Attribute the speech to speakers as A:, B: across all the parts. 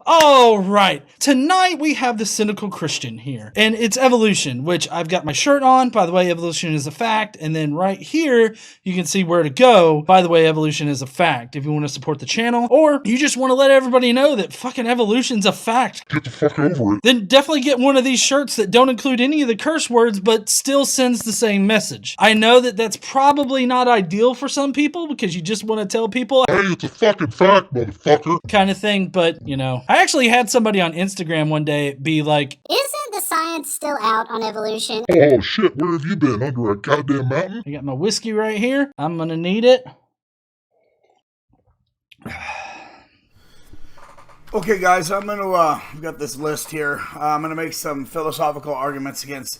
A: All right, tonight we have the cynical Christian here, and it's evolution, which I've got my shirt on. By the way, evolution is a fact. And then right here, you can see where to go. By the way, evolution is a fact. If you want to support the channel, or you just want to let everybody know that fucking evolution's a fact,
B: get the fuck over it.
A: Then definitely get one of these shirts that don't include any of the curse words, but still sends the same message. I know that that's probably not ideal for some people because you just want to tell people,
B: hey, it's a fucking fact, motherfucker,
A: kind of thing. But, you know, I actually had somebody on Instagram one day be like,
C: isn't the science still out on evolution?
B: Oh shit, where have you been? Under a goddamn mountain?
A: I got my whiskey right here. I'm gonna need it.
D: Okay, guys, I've got this list here. I'm gonna make some philosophical arguments against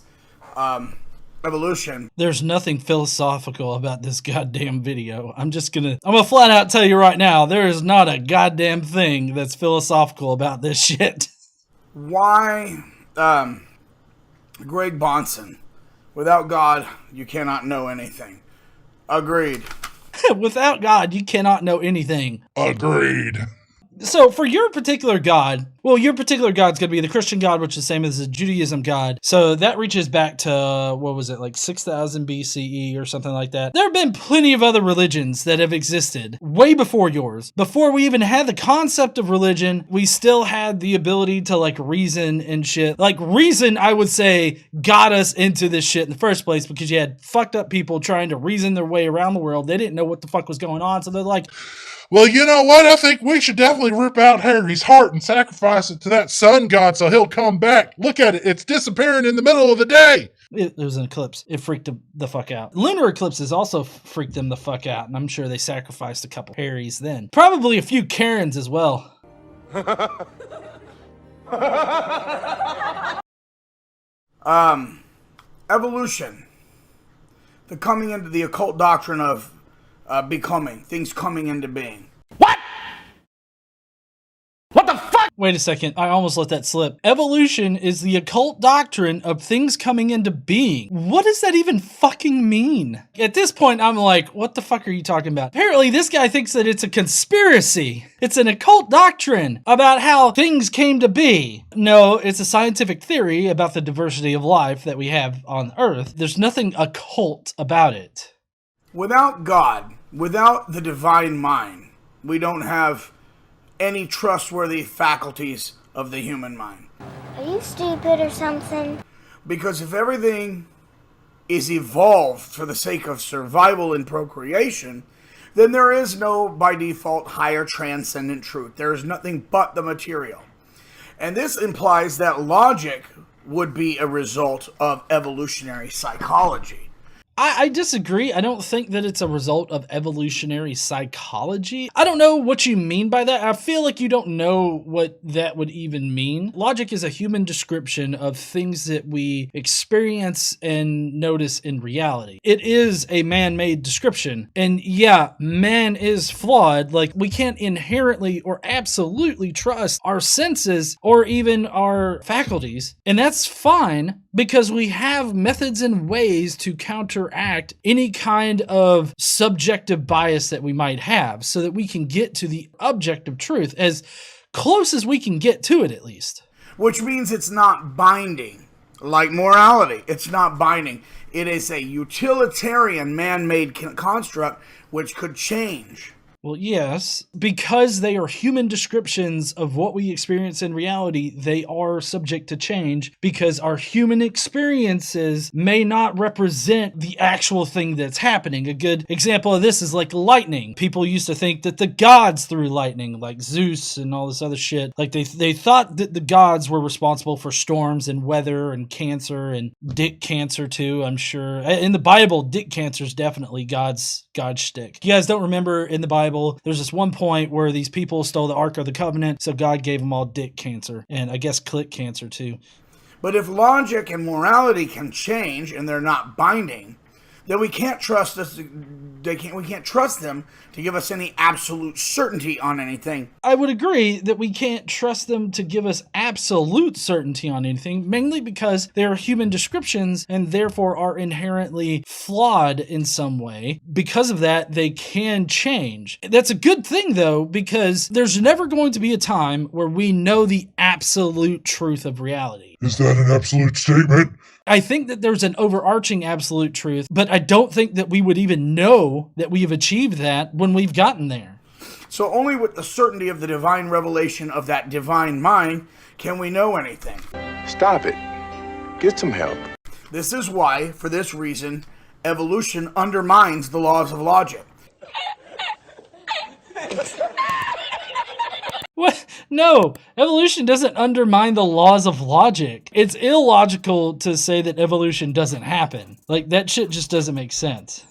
D: evolution.
A: There's nothing philosophical about this goddamn video. I'm gonna flat out tell you right now, there is not a goddamn thing that's philosophical about this shit.
D: Why, Greg Bonson, without God, you cannot know anything. Agreed.
A: Without God, you cannot know anything.
B: Agreed.
A: So for your particular God, well, your particular God's going to be the Christian God, which is the same as the Judaism God. So that reaches back to, what was it, like 6,000 BCE or something like that. There have been plenty of other religions that have existed way before yours. Before we even had the concept of religion, we still had the ability to like reason and shit. Like reason, I would say, got us into this shit in the first place because you had fucked up people trying to reason their way around the world. They didn't know what the fuck was going on. So they're like,
B: well, you know what? I think we should definitely rip out Harry's heart and sacrifice it to that sun god so he'll come back. Look at it. It's disappearing in the middle of the day.
A: It was an eclipse. It freaked them the fuck out. Lunar eclipses also freaked them the fuck out, and I'm sure they sacrificed a couple Harrys then. Probably a few Karens as well.
D: Evolution. The coming into the occult doctrine of becoming, things coming into being.
A: What? What the fuck? Wait a second, I almost let that slip. Evolution is the occult doctrine of things coming into being. What does that even fucking mean? At this point, I'm like, what the fuck are you talking about? Apparently, this guy thinks that it's a conspiracy. It's an occult doctrine about how things came to be. No, it's a scientific theory about the diversity of life that we have on Earth. There's nothing occult about it.
D: Without God, without the divine mind, we don't have any trustworthy faculties of the human mind.
C: Are you stupid or something?
D: Because if everything is evolved for the sake of survival and procreation, then there is no, by default, higher transcendent truth. There is nothing but the material. And this implies that logic would be a result of evolutionary psychology.
A: I disagree. I don't think that it's a result of evolutionary psychology. I don't know what you mean by that. I feel like you don't know what that would even mean. Logic is a human description of things that we experience and notice in reality. It is a man-made description. And yeah, man is flawed. Like, we can't inherently or absolutely trust our senses or even our faculties. And that's fine because we have methods and ways to counteract any kind of subjective bias that we might have so that we can get to the objective truth as close as we can get to it, at least.
D: Which means it's not binding. Like morality, it's not binding. It is a utilitarian man-made construct which could change.
A: Well, yes, because they are human descriptions of what we experience in reality, they are subject to change because our human experiences may not represent the actual thing that's happening. A good example of this is like lightning. People used to think that the gods threw lightning, like Zeus and all this other shit. Like they thought that the gods were responsible for storms and weather and cancer and dick cancer too, I'm sure. In the Bible, dick cancer is definitely God's shtick. You guys don't remember in the Bible, there's this one point where these people stole the Ark of the Covenant, so God gave them all dick cancer, and I guess clit cancer too.
D: But if logic and morality can change and they're not binding, then we can't trust us. We can't trust them to give us any absolute certainty on anything.
A: I would agree that we can't trust them to give us absolute certainty on anything, mainly because they are human descriptions and therefore are inherently flawed in some way. Because of that, they can change. That's a good thing, though, because there's never going to be a time where we know the absolute truth of reality.
B: Is that an absolute statement?
A: I think that there's an overarching absolute truth, but I don't think that we would even know that we have achieved that when we've gotten there.
D: So only with the certainty of the divine revelation of that divine mind can we know anything.
E: Stop it. Get some help.
D: This is why, for this reason, evolution undermines the laws of logic.
A: What? No, evolution doesn't undermine the laws of logic. It's illogical to say that evolution doesn't happen. Like, that shit just doesn't make sense.